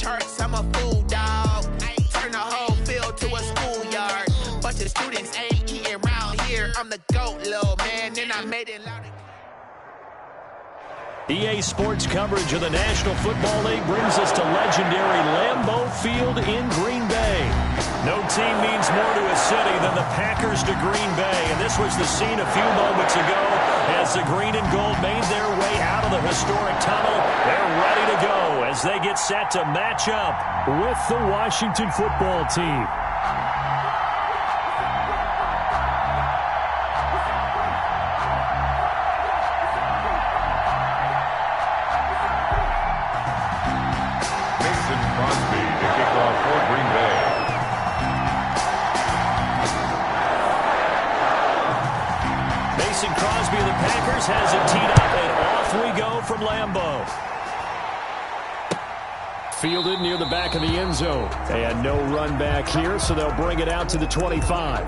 charts, I'm a fool, dog. Turn the whole field to a schoolyard. Bunch of students ain't eating round here. I'm the GOAT, little man, and I made it loud. EA Sports coverage of the National Football League brings us to legendary Lambeau Field in Green Bay. No team means more to a city than the Packers to Green Bay, and this was the scene a few moments ago as the green and gold made their way out of the historic tunnel. They're ready to go as they get set to match up with the Washington football team. Has it teed up, and off we go from Lambeau. Fielded near the back of the end zone. And no run back here, so they'll bring it out to the 25.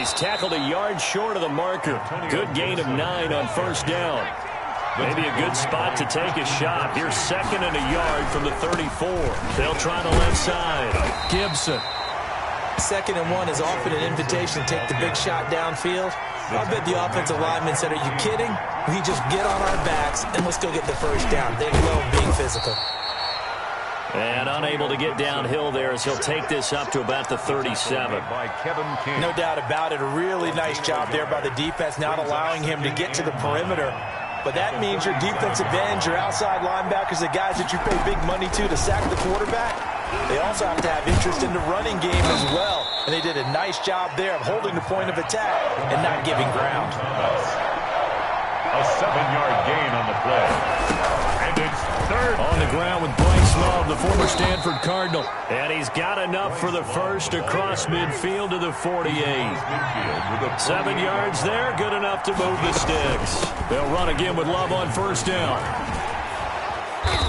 He's tackled a yard short of the marker. Good gain of 9 on first down. Maybe a good spot to take a shot. Here's 2nd and a yard from the 34. They'll try the left side. Gibson. 2nd and 1 is often an invitation to take the big shot downfield. I bet the offensive lineman said, are you kidding? We just get on our backs and let's go get the first down. They love being physical. And unable to get downhill there as he'll take this up to about the 37. No doubt about it. A really nice job there by the defense, not allowing him to get to the perimeter. But that means your defensive ends, your outside linebackers, the guys that you pay big money to sack the quarterback, they also have to have interest in the running game as well. And they did a nice job there of holding the point of attack and not giving ground. A 7-yard gain on the play. And it's 3rd. On the ground with Bryce Love, the former Stanford Cardinal. And he's got enough for the first across midfield to the 48. 7 yards there, good enough to move the sticks. They'll run again with Love on first down.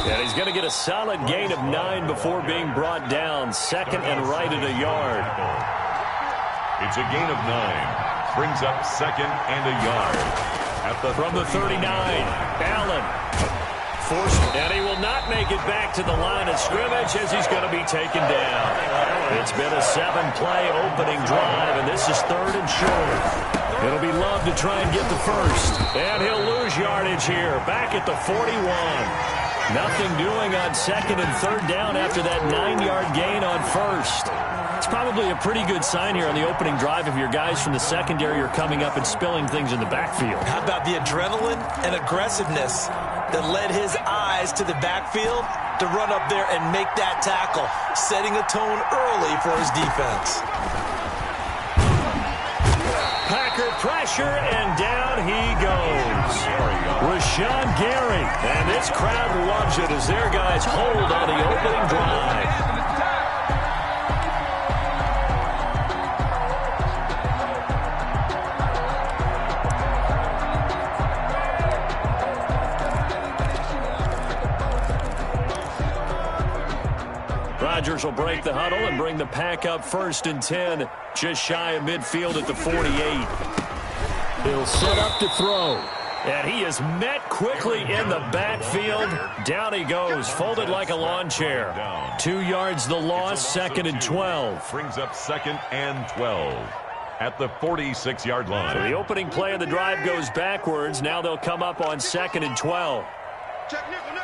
And he's going to get a solid gain of 9 before being brought down. 2nd and right at a yard. It's a gain of 9. Brings up 2nd and a yard. From the 39, Allen. Forced, and he will not make it back to the line of scrimmage as he's going to be taken down. It's been a 7-play opening drive, and this is 3rd and short. It'll be Love to try and get the first. And he'll lose yardage here, back at the 41. Nothing doing on 2nd and 3rd down after that 9-yard gain on first. It's probably a pretty good sign here on the opening drive if your guys from the secondary are coming up and spilling things in the backfield. How about the adrenaline and aggressiveness that led his eyes to the backfield to run up there and make that tackle, setting a tone early for his defense. Packer pressure, and down he goes. Rashawn Gary. And this crowd loves it as their guys hold on the opening drive. Rodgers will break the huddle and bring the pack up 1st and 10, just shy of midfield at the 48. He'll set up to throw. And he is met quickly in the backfield. Down he goes, folded like a lawn chair. 2 yards the loss, 2nd and 12. Brings up 2nd and 12 at the 46-yard line. So the opening play of the drive goes backwards. Now they'll come up on 2nd and 12. Check nickel.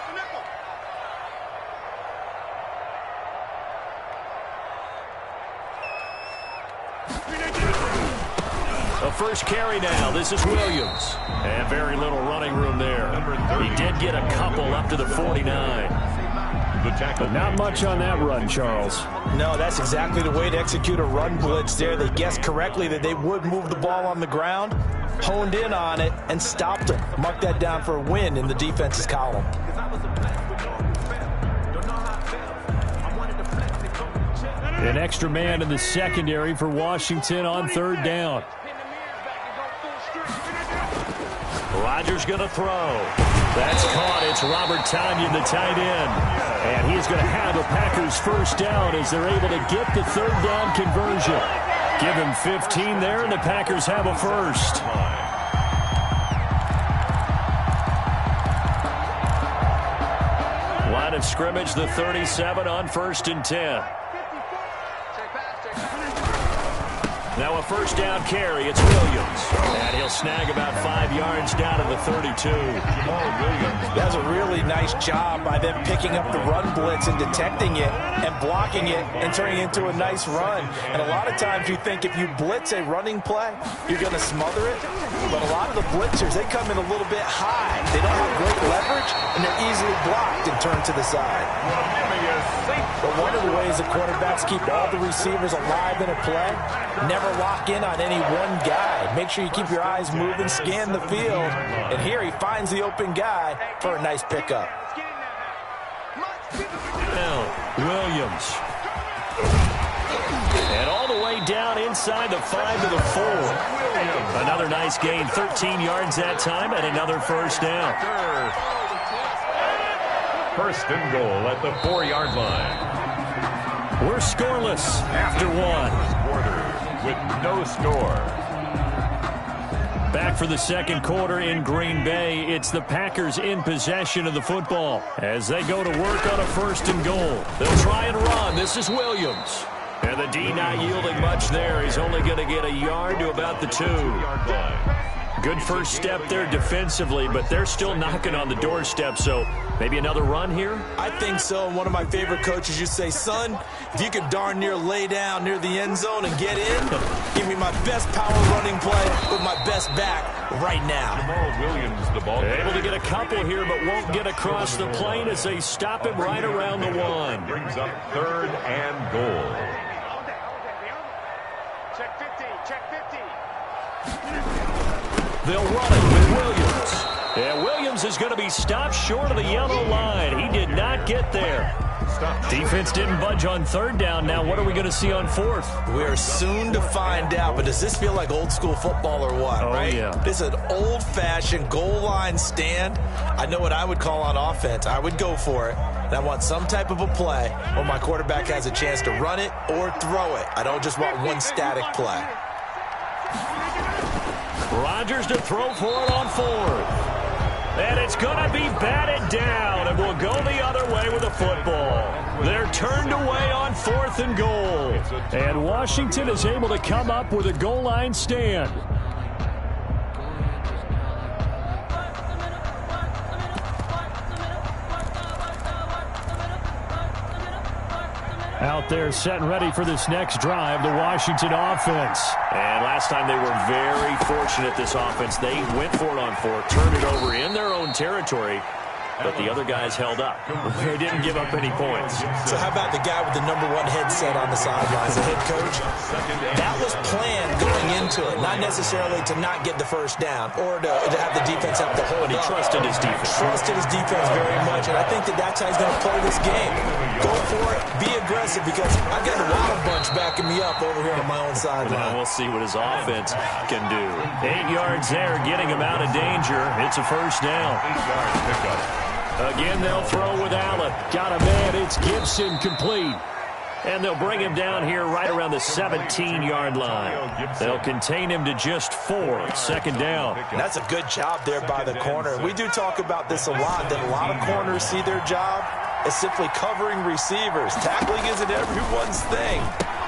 The first carry now. This is Williams. And very little running room there. He did get a couple up to the 49. But not much on that run, Charles. No, that's exactly the way to execute a run blitz there. They guessed correctly that they would move the ball on the ground, honed in on it, and stopped them. Mark that down for a win in the defense's column. An extra man in the secondary for Washington on third down. Rodgers going to throw. That's caught. It's Robert Tonyan, the tight end. And he's going to have a Packers first down as they're able to get the third down conversion. Give him 15 there, and the Packers have a first. Line of scrimmage, the 37 on 1st and 10. Now a first down carry. It's Williams. And he'll snag about 5 yards down to the 32. Williams does a really nice job by them picking up the run blitz and detecting it and blocking it and turning it into a nice run. And a lot of times you think if you blitz a running play, you're going to smother it. But a lot of the blitzers, they come in a little bit high. They don't have great leverage, and they're easily blocked and turned to the side. But one of the ways the quarterbacks keep all the receivers alive in a play, never lock in on any one guy. Make sure you keep your eyes moving, scan the field. And here he finds the open guy for a nice pickup. Now, Williams. And all the way down inside the 5 to the 4. Another nice gain, 13 yards that time, and another first down. First and goal at the 4-yard line. We're scoreless after one. Quarter with no score. Back for the second quarter in Green Bay. It's the Packers in possession of the football as they go to work on a first and goal. They'll try and run. This is Williams. And the D not yielding much there. He's only going to get a yard to about the 2. Good first step there defensively, but they're still knocking on the doorstep, so maybe another run here? I think so. And one of my favorite coaches used to say, son, if you could darn near lay down near the end zone and get in, give me my best power running play with my best back right now. Williams, the ball. Able to get a couple here, but won't get across the plane as they stop him right around the 1. Brings up 3rd and goal. Check 50, check 50. They'll run it with Williams. And Williams is going to be stopped short of the yellow line. He did not get there. Defense didn't budge on 3rd down. Now what are we going to see on 4th? We are soon to find out, but does this feel like old school football or what, right? Yeah. This is an old-fashioned goal line stand. I know what I would call on offense. I would go for it. And I want some type of a play where my quarterback has a chance to run it or throw it. I don't just want one static play. Rodgers to throw for it on 4th. And it's going to be batted down, and we'll go the other way with the football. They're turned away on 4th and goal. And Washington is able to come up with a goal line stand. Out there set and ready for this next drive, the Washington offense. And last time they were very fortunate, this offense. They went for it on 4, turned it over in their own territory, but the other guys held up. They didn't give up any points. So how about the guy with the #1 headset on the sidelines, the head coach? That was planned going into it, not necessarily to not get the first down or to have the defense have to hold But he trusted his defense. Trusted his defense very much, and I think that's how he's going to play this game. Go for it, be aggressive, because I've got the Wild Bunch backing me up over here on my own sideline. Well, we'll see what his offense can do. 8 yards there, getting him out of danger. It's a first down. 8-yard pickup. Again, they'll throw with Allen. Got a man. It's Gibson complete. And they'll bring him down here right around the 17-yard line. They'll contain him to just 4. 2nd down. That's a good job there by the corner. We do talk about this a lot, that a lot of corners see their job as simply covering receivers. Tackling isn't everyone's thing.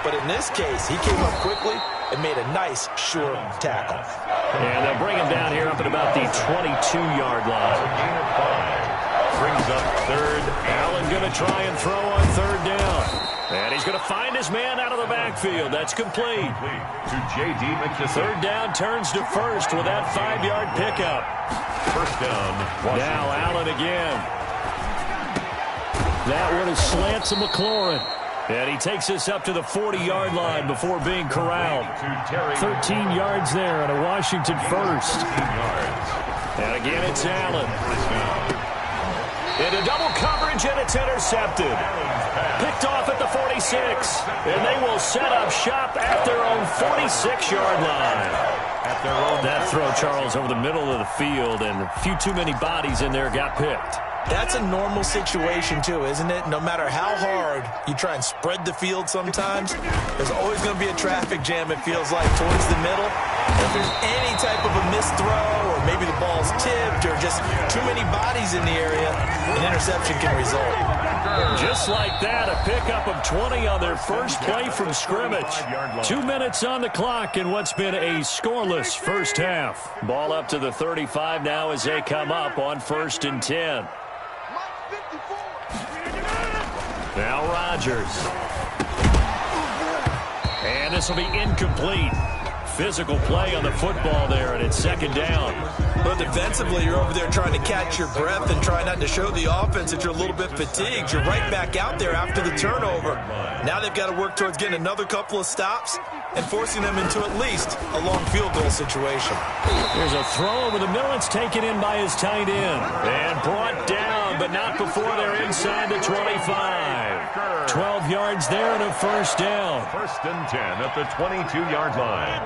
But in this case, he came up quickly and made a nice, sure tackle. And they'll bring him down here up at about the 22-yard line. Gain of 5. Brings up 3rd. Allen going to try and throw on 3rd down. And he's going to find his man out of the backfield. That's complete. To J.D. McKissick. 3rd down turns to 1st with that 5-yard pickup. First down, Washington. Now Allen again. That one is slant to McLaurin. And he takes us up to the 40-yard line before being corralled. 13 yards there and a Washington first. And again, it's Allen. Into double coverage, and it's intercepted. Picked off at the 46. 6, and they will set up shop at their own 46-yard line. That throw, Charles, over the middle of the field, and a few too many bodies in there got picked. That's a normal situation, too, isn't it? No matter how hard you try and spread the field sometimes, there's always going to be a traffic jam, it feels like, towards the middle. And if there's any type of a missed throw, or maybe the ball's tipped, or just too many bodies in the area, an interception can result. Just like that, a pickup of 20 on their first play from scrimmage. 2 minutes on the clock in what's been a scoreless first half. Ball up to the 35 now as they come up on 1st and 10. Now Rodgers. And this will be incomplete. Physical play on the football there, and it's 2nd down. But defensively, you're over there trying to catch your breath and try not to show the offense that you're a little bit fatigued. You're right back out there after the turnover. Now they've got to work towards getting another couple of stops and forcing them into at least a long field goal situation. There's a throw over the middle. It's taken in by his tight end. And brought down, but not before they're inside the 25. 12 yards there and a 1st down. 1st and 10 at the 22-yard line.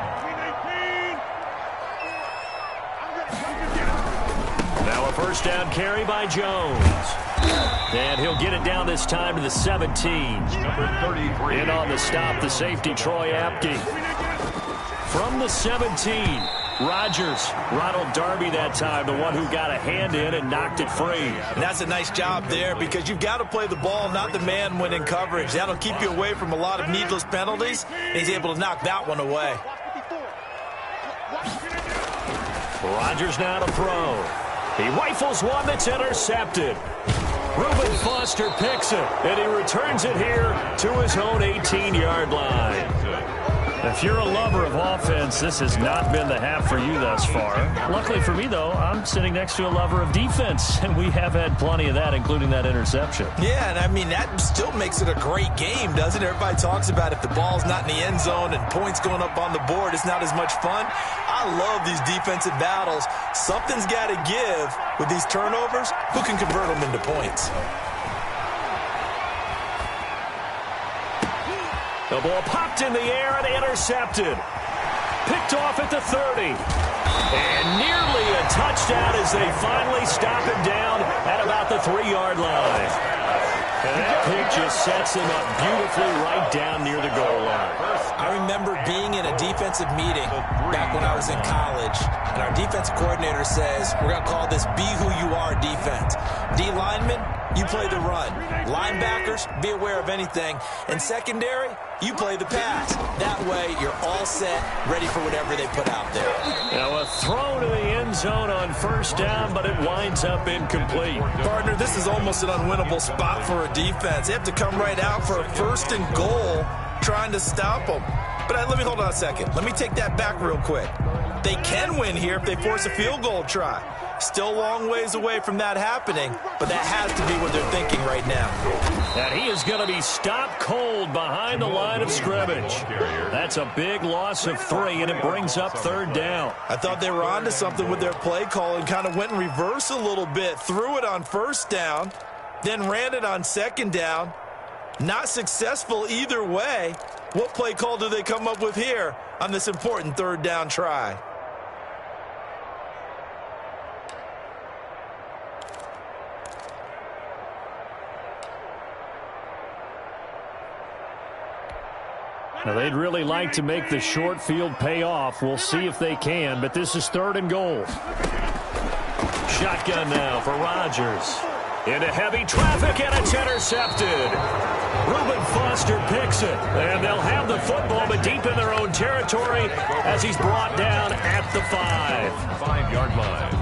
Now a 1st down carry by Jones. And he'll get it down this time to the 17. Number 33. In on the stop, the safety, Troy Apke. From the 17, Rodgers, Ronald Darby that time, the one who got a hand in and knocked it free. And that's a nice job there because you've got to play the ball, not the man when in coverage. That'll keep you away from a lot of needless penalties. He's able to knock that one away. Rodgers now to throw. He rifles one that's intercepted. Reuben Foster picks it, and he returns it here to his own 18-yard line. If you're a lover of offense, this has not been the half for you thus far. Luckily for me, though, I'm sitting next to a lover of defense, and we have had plenty of that, including that interception. Yeah, and I mean, that still makes it a great game, doesn't it? Everybody talks about if the ball's not in the end zone and points going up on the board, it's not as much fun. I love these defensive battles. Something's got to give with these turnovers. Who can convert them into points? The ball popped in the air and intercepted. Picked off at the 30. And nearly a touchdown as they finally stop him down at about the 3-yard line. And that pick just sets him up beautifully right down near the goal line. I remember being in a defensive meeting back when I was in college, and our defensive coordinator says, we're going to call this Be Who You Are defense. D linemen, you play the run. Linebackers, be aware of anything. And secondary, you play the pass. That way, you're all set, ready for whatever they put out there. Now a throw to the end zone on 1st down, but it winds up incomplete. Partner, this is almost an unwinnable spot for a defense. They have to come right out for a 1st and goal, trying to stop them. But let me hold on a second. Let me take that back real quick. They can win here if they force a field goal try. Still a long ways away from that happening, but that has to be what they're thinking right now. And he is going to be stopped cold behind the line of scrimmage. That's a big loss of 3, and it brings up 3rd down. I thought they were onto something with their play call and kind of went in reverse a little bit. Threw it on 1st down, then ran it on 2nd down. Not successful either way. What play call do they come up with here on this important 3rd down try? Now, they'd really like to make the short field pay off. We'll see if they can, but this is 3rd and goal. Shotgun now for Rodgers. Into heavy traffic, and it's intercepted. Reuben Foster picks it, and they'll have the football, but deep in their own territory as he's brought down at the 5. 5-yard line.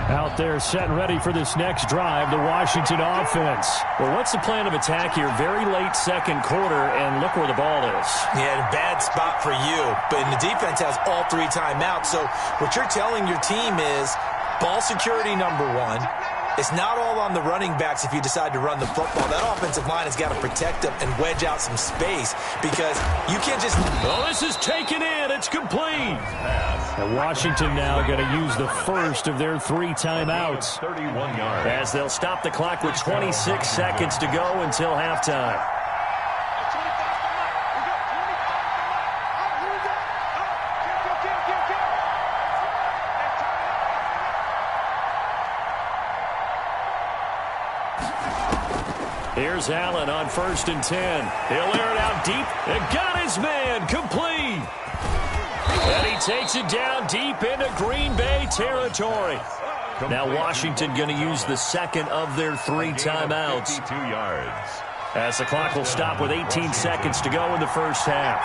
Out there set and ready for this next drive, the Washington offense. Well, what's the plan of attack here? Very late 2nd quarter, and look where the ball is. Yeah, bad spot for you. But the defense has all 3 timeouts. So what you're telling your team is ball security number 1. It's not all on the running backs if you decide to run the football. That offensive line has got to protect them and wedge out some space because you can't just... Oh, this is taken in. It's complete. And Washington now going to use the first of their 3 timeouts. 31 yards. As they'll stop the clock with 26 seconds to go until halftime. Here's Allen on 1st and 10. He'll air it out deep and got his man complete. And he takes it down deep into Green Bay territory. Now Washington going to use the second of their 3 timeouts. 52 yards. As the clock will stop with 18 seconds to go in the first half.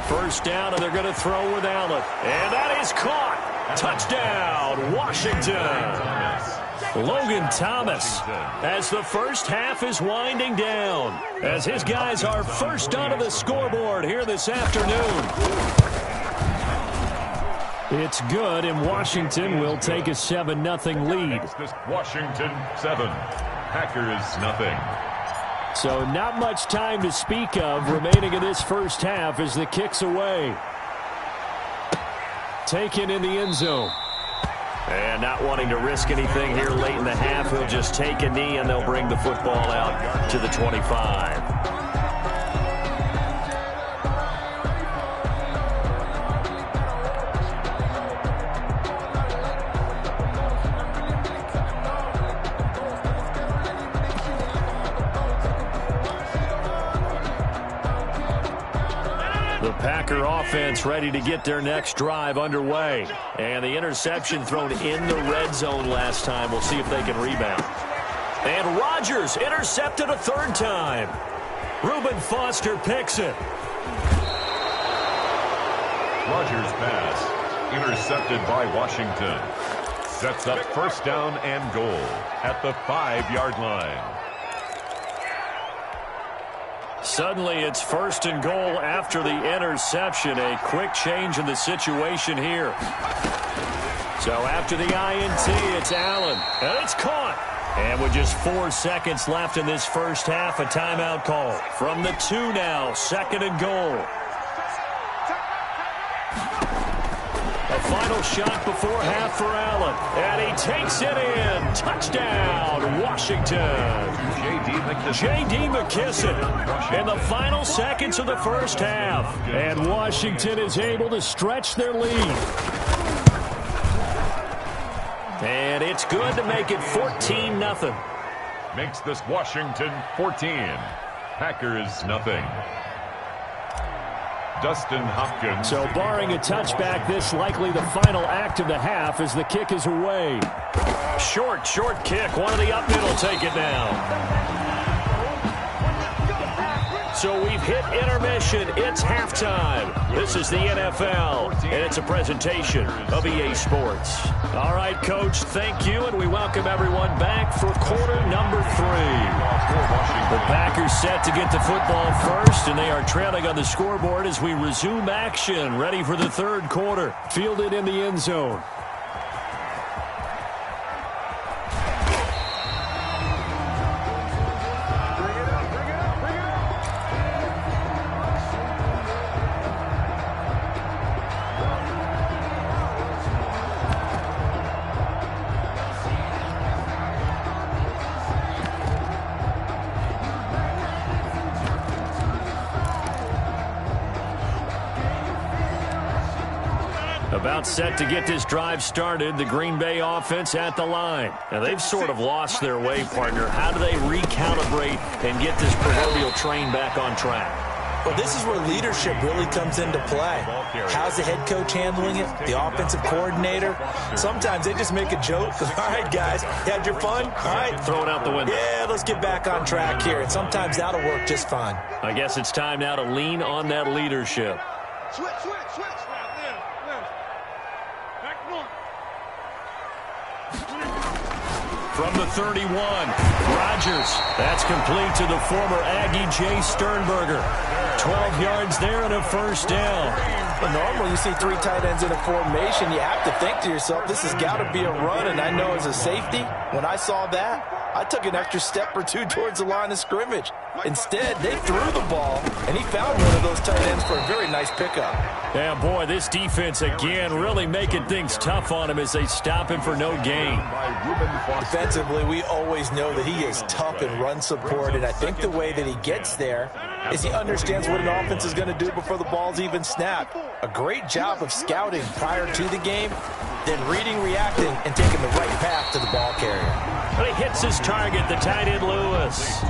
First down, and they're going to throw with Allen. And that is caught. Touchdown, Washington. Logan Thomas, as the first half is winding down, as his guys are first onto the scoreboard here this afternoon. It's good, and Washington will take a 7-0 lead. Washington 7, Packers nothing. So not much time to speak of remaining in this first half as the kick's away. Taken in the end zone. And not wanting to risk anything here late in the half, he'll just take a knee and they'll bring the football out to the 25. Packer offense ready to get their next drive underway. And the interception thrown in the red zone last time. We'll see if they can rebound. And Rodgers intercepted a 3rd time. Reuben Foster picks it. Rodgers' pass intercepted by Washington. Sets up first down and goal at the 5-yard line. Suddenly it's 1st and goal after the interception. A quick change in the situation here. So after the INT, it's Allen. And it's caught. And with just 4 seconds left in this first half, a timeout call. From the 2 now, 2nd and goal. A final shot before half for Allen. And he takes it in. Touchdown, Washington. J.D. McKissic in the final seconds of the first half. And Washington is able to stretch their lead. And it's good to make it 14-0. Makes this Washington 14. Packers nothing. Dustin Hopkins. So barring a touchback, this likely the final act of the half as the kick is away. Short kick. One of the up middle take it down. So we've hit intermission. It's halftime. This is the NFL, and it's a presentation of EA Sports. All right, Coach, thank you, and we welcome everyone back for quarter number 3. The Packers set to get the football first, and they are trailing on the scoreboard as we resume action, ready for the 3rd quarter. Fielded in the end zone. About set to get this drive started, the Green Bay offense at the line. Now, they've sort of lost their way, partner. How do they recalibrate and get this proverbial train back on track? Well, this is where leadership really comes into play. How's the head coach handling it? The offensive coordinator? Sometimes they just make a joke. All right, guys, you had your fun? All right. Throw it out the window. Yeah, let's get back on track here. And sometimes that'll work just fine. I guess it's time now to lean on that leadership. Switch. from the 31. Rodgers, that's complete to the former Aggie Jay Sternberger. 12 yards there and a first down. Well, normally you see 3 tight ends in a formation. You have to think to yourself, this has got to be a run. And I know as a safety, when I saw that, I took an extra step or 2 towards the line of scrimmage. Instead, they threw the ball, and he found one of those tight ends for a very nice pickup. Yeah, boy, this defense again really making things tough on him as they stop him for no gain. Defensively, we always know that he is tough in run support, and I think the way that he gets there is he understands what an offense is going to do before the ball's even snapped. A great job of scouting prior to the game, then reading, reacting, and taking the right path to the ball carrier. But he hits his target, the tight end Lewis.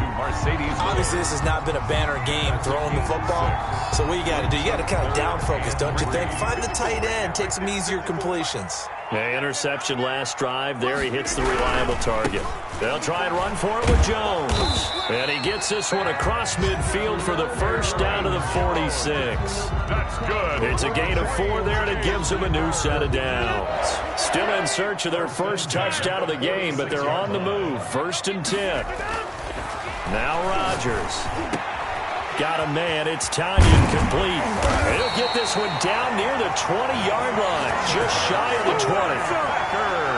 Obviously, this has not been a banner game throwing the football. So what you got to do, you got to kind of down focus, don't you think? Find the tight end, take some easier completions. Yeah, interception last drive. There he hits the reliable target. They'll try and run for it with Jones. And he gets this one across midfield for the first down to the 46. That's good. It's a gain of 4 there, and it gives them a new set of downs. Still in search of their first touchdown of the game, but they're on the move. 1st and 10. Now Rodgers. Got a man. It's timed incomplete. He'll get this one down near the 20-yard line. Just shy of the 20.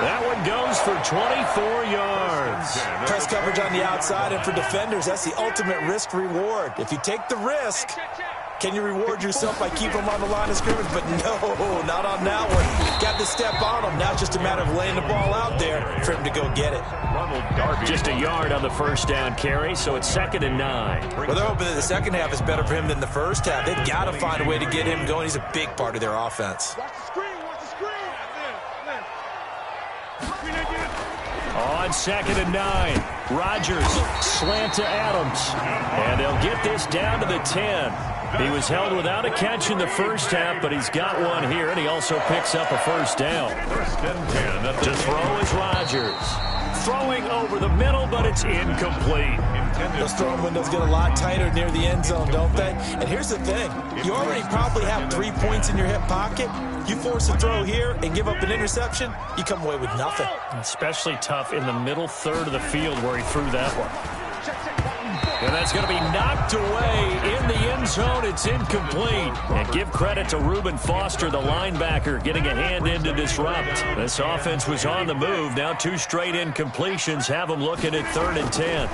That one goes for 24 yards. Press coverage on the outside, and for defenders, that's the ultimate risk-reward. If you take the risk, can you reward yourself by keeping them on the line of scrimmage? But no, not on that one. Got the step on him. Now it's just a matter of laying the ball out there for him to go get it. Just a yard on the first down carry, so it's 2nd and 9. Well, they're hoping that the second half is better for him than the first half. They've got to find a way to get him going. He's a big part of their offense. On 2nd and 9, Rodgers slant to Adams, and they'll get this down to the 10. He was held without a catch in the first half, but he's got one here, and he also picks up a first down. 1st and 10. To throw is Rodgers. Throwing over the middle, but it's incomplete. Those throwing windows get a lot tighter near the end zone, don't they? And here's the thing. You already probably have 3 points in your hip pocket. You force a throw here and give up an interception, you come away with nothing. Especially tough in the middle third of the field where he threw that one. And that's going to be knocked away in the end zone. It's incomplete. And give credit to Reuben Foster, the linebacker, getting a hand in to disrupt. This offense was on the move. Now 2 straight incompletions have them looking at 3rd and 10.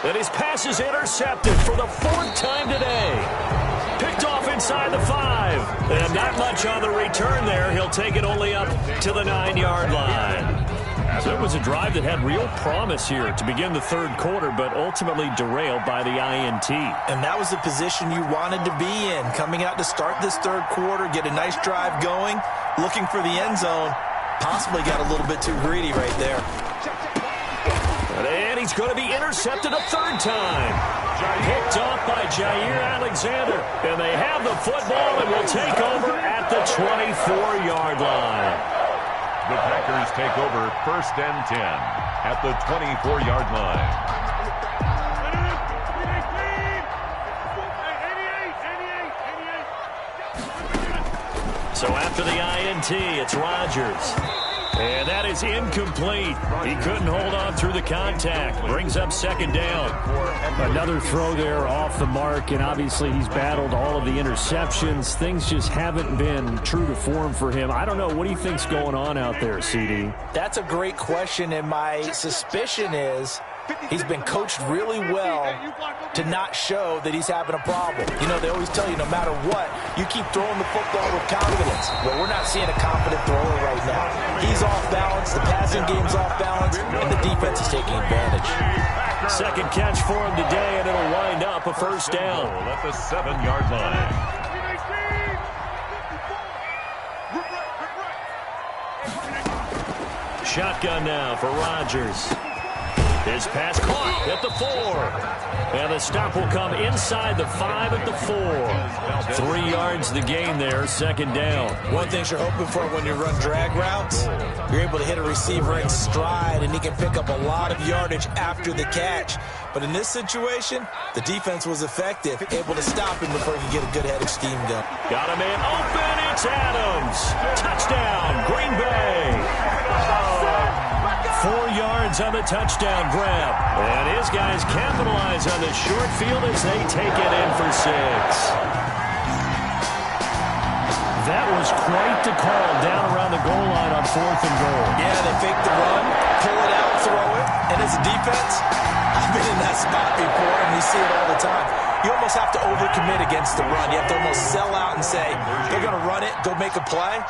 And his pass is intercepted for the 4th time today. Picked off inside the 5. And not much on the return there. He'll take it only up to the 9-yard line. So it was a drive that had real promise here to begin the 3rd quarter, but ultimately derailed by the INT. And that was the position you wanted to be in. Coming out to start this 3rd quarter, get a nice drive going, looking for the end zone. Possibly got a little bit too greedy right there. And he's going to be intercepted a 3rd time. Picked off by Jair Alexander. And they have the football and will take over at the 24-yard line. The Packers take over 1st and 10 at the 24-yard line. So after the INT, it's Rodgers. And that is incomplete. He couldn't hold on through the contact. Brings up 2nd down. Another throw there off the mark, and obviously he's battled all of the interceptions. Things just haven't been true to form for him. I don't know. What do you think's going on out there, CD? That's a great question, and my suspicion is he's been coached really well to not show that he's having a problem. You know, they always tell you no matter what, you keep throwing the football with confidence. Well, we're not seeing a confident thrower right now. He's off balance, the passing game's off balance, and the defense is taking advantage. 2nd catch for him today, and it'll wind up a first down. At the 7-yard line. Shotgun now for Rodgers. His pass caught at the 4. And the stop will come inside the 5 at the 4. 3 yards the gain there, 2nd down. One thing you're hoping for when you run drag routes, you're able to hit a receiver in stride, and he can pick up a lot of yardage after the catch. But in this situation, the defense was effective, able to stop him before he could get a good head of steam going. Got a man open, it's Adams. Touchdown, Green Bay. 4 yards on the touchdown grab. And his guys capitalize on the short field as they take it in for 6. That was quite the call down around the goal line on 4th and goal. Yeah, they fake the run, pull it out, throw it. And as a defense, I've been in that spot before, and we see it all the time. You almost have to overcommit against the run. You have to almost sell out and say, they're going to run it, go make a play.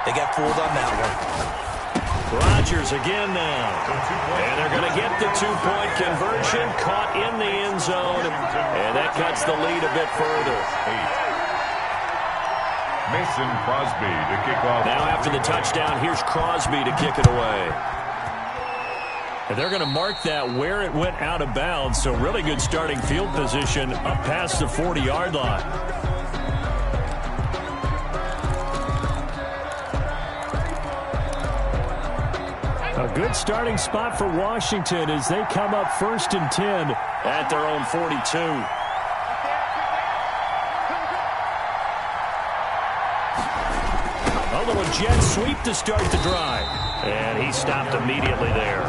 They got fooled on that one. Rodgers again now. And they're going to get the 2-point conversion, caught in the end zone. And that cuts the lead a bit further. Mason Crosby to kick off. Now after the touchdown, here's Crosby to kick it away. And they're going to mark that where it went out of bounds, so really good starting field position up past the 40-yard line. A good starting spot for Washington as they come up 1st and 10 at their own 42. A little jet sweep to start the drive. And he stopped immediately there.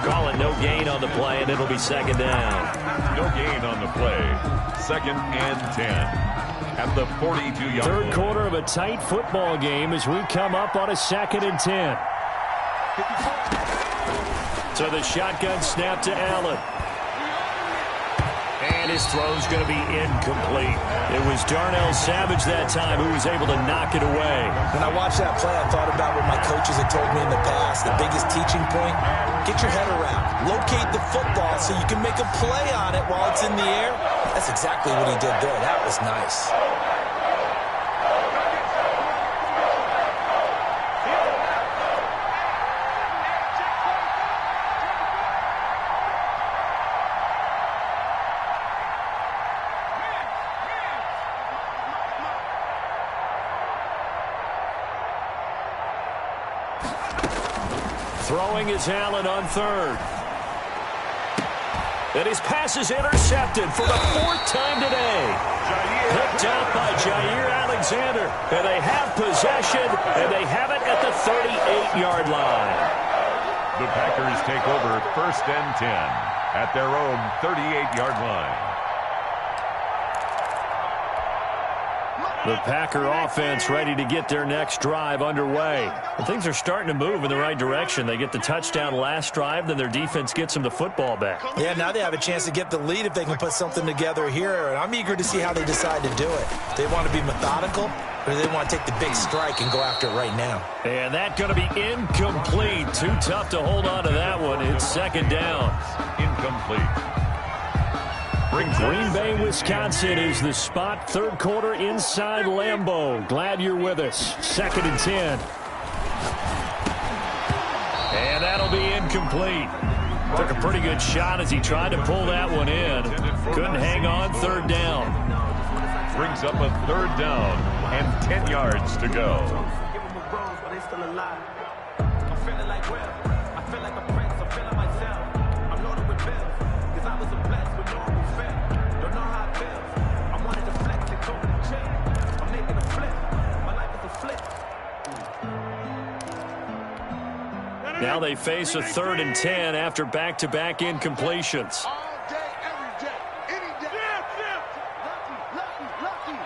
Call it no gain on the play, and it'll be 2nd down. No gain on the play. 2nd and 10 at the 42-yard line. 3rd quarter of a tight football game as we come up on a 2nd and 10. So the shotgun snap to Allen. And his throw's going to be incomplete. It was Darnell Savage that time who was able to knock it away. When I watched that play, I thought about what my coaches had told me in the past. The biggest teaching point, get your head around. Locate the football so you can make a play on it while it's in the air. That's exactly what he did there. That was nice. Throwing is Allen on 3rd. And his pass is intercepted for the 4th time today. Picked up by Jair Alexander. And they have possession, and they have it at the 38-yard line. The Packers take over 1st and 10 at their own 38-yard line. The Packer offense ready to get their next drive underway. And things are starting to move in the right direction. They get the touchdown last drive, then their defense gets them the football back. Yeah, now they have a chance to get the lead if they can put something together here. And I'm eager to see how they decide to do it. They want to be methodical, or they want to take the big strike and go after it right now. And that's going to be incomplete. Too tough to hold on to that one. It's 2nd down. Incomplete. Green Bay, Wisconsin is the spot. 3rd quarter inside Lambeau. Glad you're with us. 2nd and 10. And that'll be incomplete. Took a pretty good shot as he tried to pull that one in. Couldn't hang on. 3rd down. Brings up a 3rd down and 10 yards to go. Now they face a 3rd and 10 after back-to-back incompletions. All day, every day, any day. Lucky.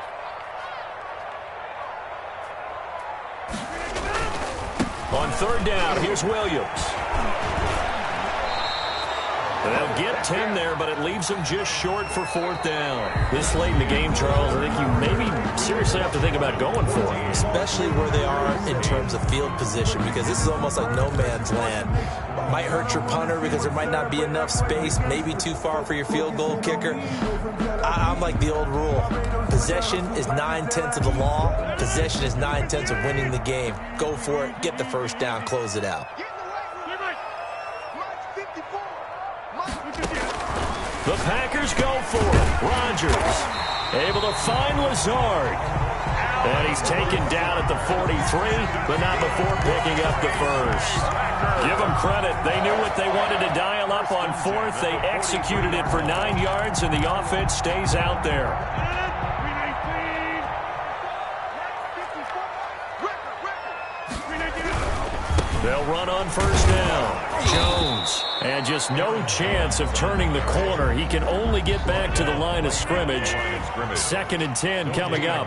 On 3rd down, here's Williams. They'll get 10 there, but it leaves them just short for 4th down. This late in the game, Charles, I think you maybe seriously have to think about going for it. Especially where they are in terms of field position, because this is almost like no man's land. Might hurt your punter because there might not be enough space, maybe too far for your field goal kicker. I'm like the old rule. Possession is 9/10 of the law. Possession is 9/10 of winning the game. Go for it, get the 1st down, close it out. The Packers go for it. Rodgers able to find Lazard. And he's taken down at the 43, but not before picking up the 1st. Give them credit. They knew what they wanted to dial up on 4th. They executed it for 9 yards, and the offense stays out there. They'll run on first down. Jones. And just no chance of turning the corner. He can only get back to the line of scrimmage. 2nd and 10 coming up.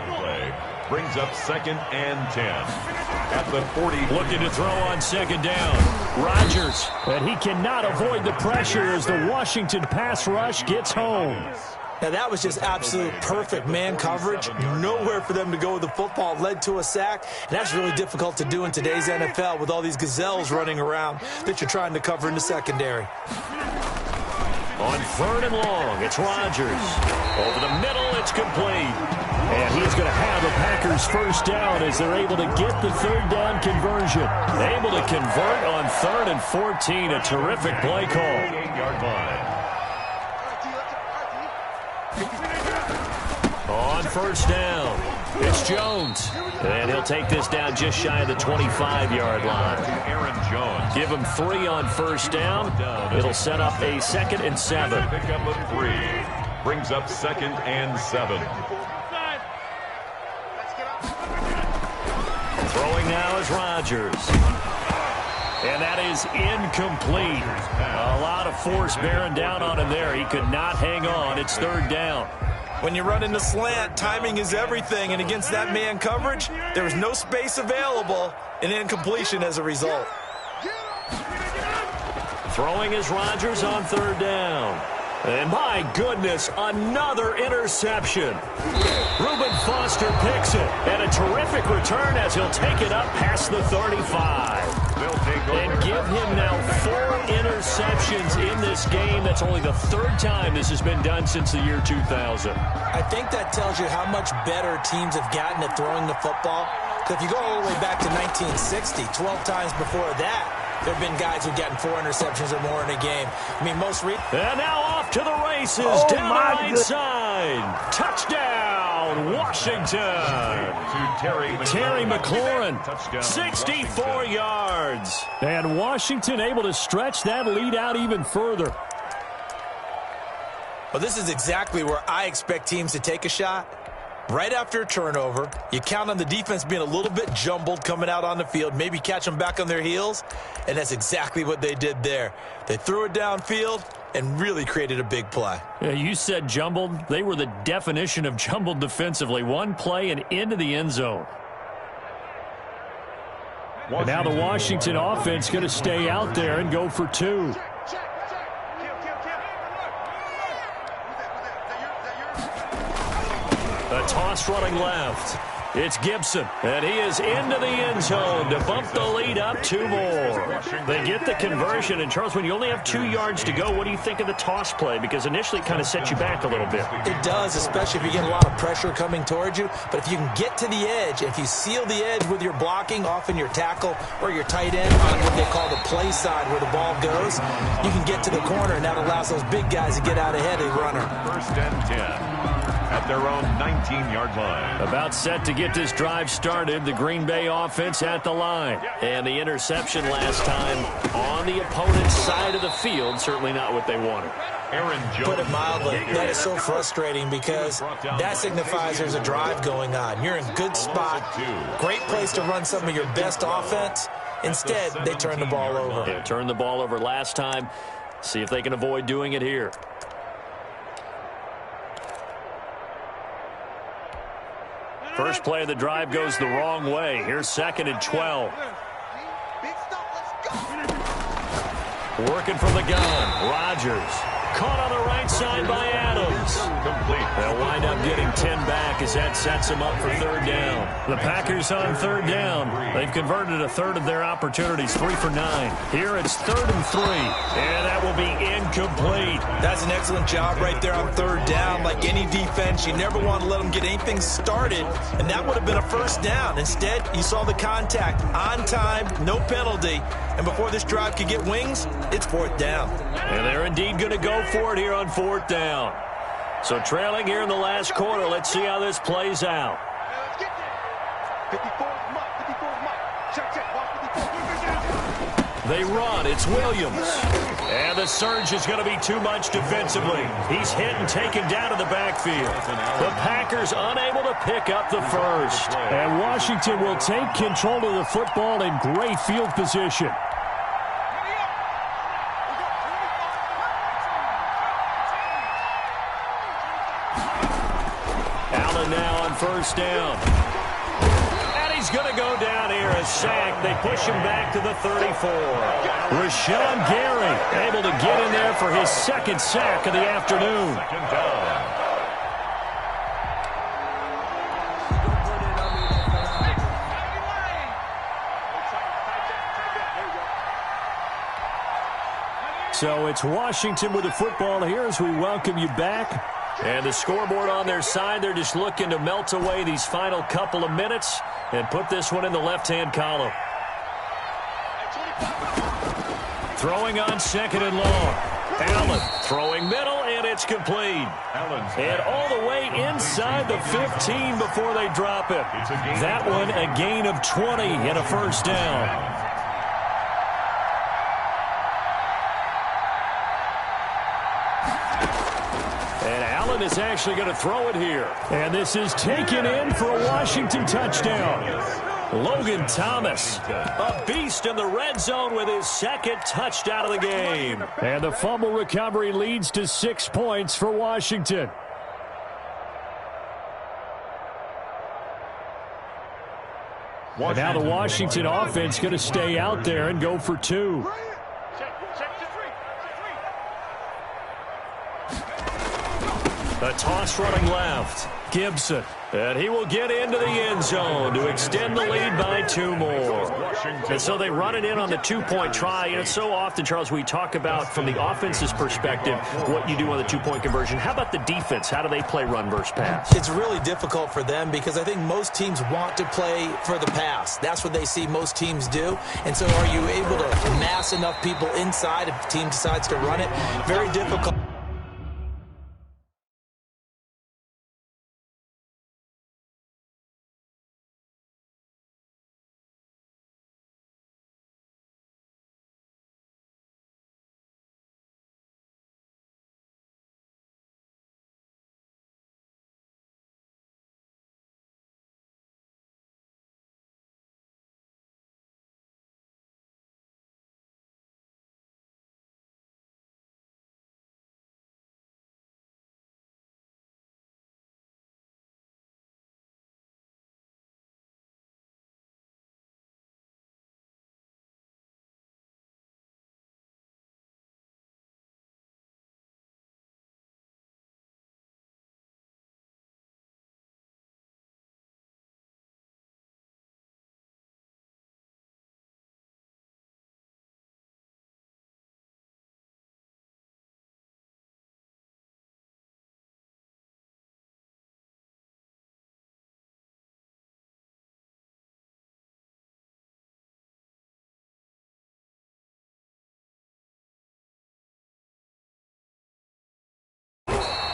Brings up 2nd and 10. At the 40. Looking to throw on 2nd down. Rodgers. And he cannot avoid the pressure as the Washington pass rush gets home. Now, that was just absolute perfect man coverage. Nowhere for them to go with the football. Led to a sack. And that's really difficult to do in today's NFL with all these gazelles running around that you're trying to cover in the secondary. On 3rd and long, it's Rodgers. Over the middle, it's complete. And he's going to have the Packers first down as they're able to get the 3rd down conversion. Able to convert on 3rd and 14. A terrific play call. 8-yard line. On first down, it's Jones. And he'll take this down just shy of the 25-yard line. Aaron Jones. Give him 3 on first down. It'll set up a 2nd and 7. Pick up of 3. Brings up 2nd and 7. Throwing now is Rodgers. And that is incomplete. A lot of force bearing down on him there. He could not hang on. It's 3rd down. When you run in the slant, timing is everything. And against that man coverage, there was no space available. An incompletion as a result. Throwing is Rodgers on 3rd down. And my goodness, another interception. Reuben Foster picks it. And a terrific return as he'll take it up past the 35. And give him now 4 interceptions in this game. That's only the 3rd time this has been done since the year 2000. I think that tells you how much better teams have gotten at throwing the football. Because if you go all the way back to 1960, 12 times before that, there have been guys who've gotten 4 interceptions or more in a game. I mean, And now off to the races down the right side. Touchdown, Washington. Terry McLaurin, 64 yards. And Washington able to stretch that lead out even further. Well, this is exactly where I expect teams to take a shot. Right after a turnover, you count on the defense being a little bit jumbled coming out on the field, maybe catch them back on their heels, and that's exactly what they did there. They threw it downfield and really created a big play. Yeah, you said jumbled. They were the definition of jumbled defensively. One play and into the end zone. And now the Washington offense going to stay out there and go for 2. A toss running left. It's Gibson, and he is into the end zone to bump the lead up 2 more. They get the conversion, and Charles, when you only have 2 yards to go, what do you think of the toss play? Because initially it kind of set you back a little bit. It does, especially if you get a lot of pressure coming towards you. But if you can get to the edge, if you seal the edge with your blocking, often your tackle or your tight end on what they call the play side where the ball goes, you can get to the corner, and that allows those big guys to get out ahead of the runner. 1st and 10. At their own 19-yard line. About set to get this drive started. The Green Bay offense at the line. And the interception last time on the opponent's side of the field. Certainly not what they wanted. Aaron Jones. Put it mildly, that is so frustrating because that signifies there's a drive going on. You're in good spot. Great place to run some of your best offense. Instead, they turn the ball over. They turned the ball over last time. See if they can avoid doing it here. First play of the drive goes the wrong way. Here's 2nd and 12. Working from the gun. Rodgers. Caught on the right side by Adams. Complete. They'll wind up getting 10 back as that sets them up for 3rd down. The Packers on 3rd down. They've converted a 1/3 of their opportunities, 3 for 9. Here it's 3rd and 3. And that will be incomplete. That's an excellent job right there on 3rd down. Like any defense, you never want to let them get anything started, and that would have been a 1st down. Instead, you saw the contact on time, no penalty, and before this drive could get wings, it's 4th down. And they're indeed going to go for it here on 4th down. So trailing here in the last quarter, let's see how this plays out. They run. It's Williams. And the surge is going to be too much defensively. He's hit and taken down to the backfield. The Packers unable to pick up the first. And Washington will take control of the football in great field position. Allen now on first down. And he's going to go down here, a sack. They push him back to the 34. Rashawn Gary able to get in there for his second sack of the afternoon. Second down. So it's Washington with the football here as we welcome you back. And the scoreboard on their side, they're just looking to melt away these final couple of minutes and put this one in the left-hand column. Throwing on second and long. Allen throwing middle, and it's complete. And all the way inside the 15 before they drop it. That one a gain of 20 and a first down. Is actually going to throw it here. And this is taken in for a Washington touchdown. Logan Thomas, a beast in the red zone with his second touchdown of the game. And the fumble recovery leads to 6 points for Washington. And now the Washington offense going to stay out there and go for 2. A toss running left. Gibson. And he will get into the end zone to extend the lead by 2 more. And so they run it in on the 2-point try. And it's so often, Charles, we talk about from the offense's perspective what you do on the 2-point conversion. How about the defense? How do they play run versus pass? It's really difficult for them because I think most teams want to play for the pass. That's what they see most teams do. And so are you able to mass enough people inside if the team decides to run it? Very difficult.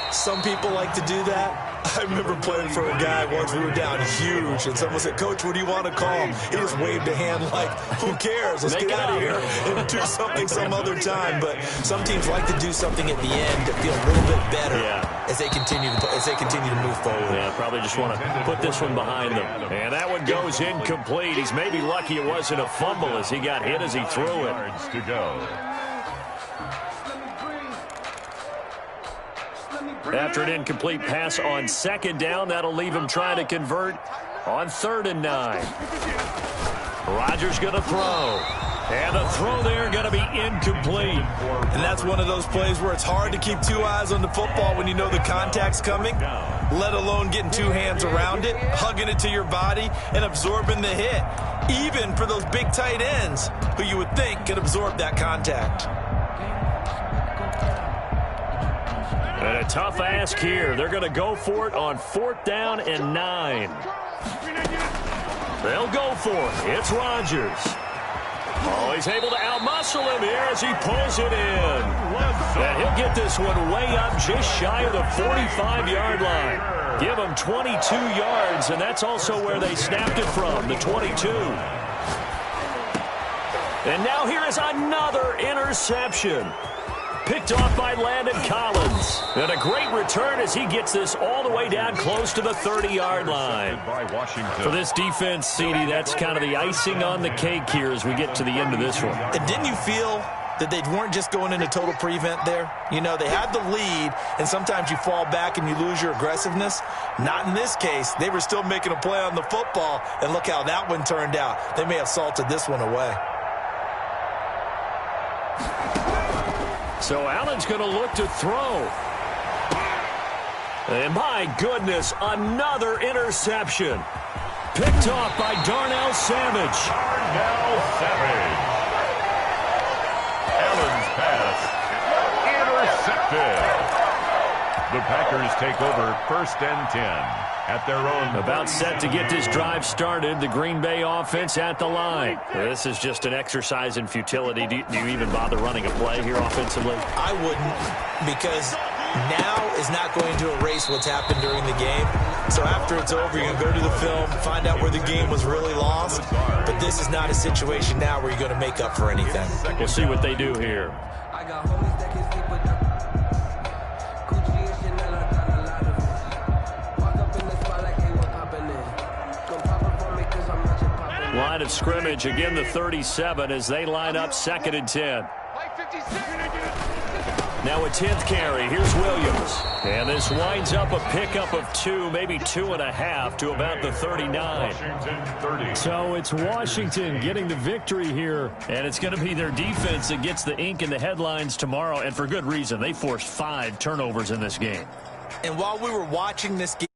Some people like to do that. I remember playing for a guy once. We were down huge, and someone said, "Coach, what do you want to call him?" He just waved a hand like, "Who cares? Let's get out of here and do something some other time." But some teams like to do something at the end to feel a little bit better as they continue to move forward. Yeah, probably just want to put this one behind them. And that one goes incomplete. He's maybe lucky it wasn't a fumble as he got hit as he threw it. To go. After an incomplete pass on second down, that'll leave him trying to convert on 3rd and 9. Rodgers going to throw. And the throw there going to be incomplete. And that's one of those plays where it's hard to keep 2 eyes on the football when you know the contact's coming, let alone getting 2 hands around it, hugging it to your body, and absorbing the hit, even for those big tight ends who you would think could absorb that contact. And a tough ask here. They're going to go for it on 4th down and 9. They'll go for it. It's Rodgers. Oh, he's able to outmuscle him here as he pulls it in. And he'll get this one way up just shy of the 45-yard line. Give him 22 yards, and that's also where they snapped it from, the 22. And now here is another interception. Picked off by Landon Collins. And a great return as he gets this all the way down close to the 30-yard line. For this defense, CD, that's kind of the icing on the cake here as we get to the end of this one. And didn't you feel that they weren't just going into total prevent there? You know, they had the lead, and sometimes you fall back and you lose your aggressiveness. Not in this case. They were still making a play on the football, and look how that one turned out. They may have salted this one away. So Allen's going to look to throw. And my goodness, another interception. Picked off by Darnell Savage. Darnell Savage. Allen's pass intercepted. The Packers take over 1st and 10 at their own. About set to get this drive started. The Green Bay offense at the line. This is just an exercise in futility. Do you even bother running a play here offensively? I wouldn't, because now is not going to erase what's happened during the game. So after it's over, you're going to go to the film, find out where the game was really lost. But this is not a situation now where you're going to make up for anything. We'll see what they do here. Line of scrimmage, again the 37 as they line up 2nd and 10. Now a 10th carry. Here's Williams. And this winds up a pickup of 2, maybe 2.5 to about the 39. So it's Washington getting the victory here. And it's going to be their defense that gets the ink in the headlines tomorrow. And for good reason. They forced 5 turnovers in this game. And while we were watching this game,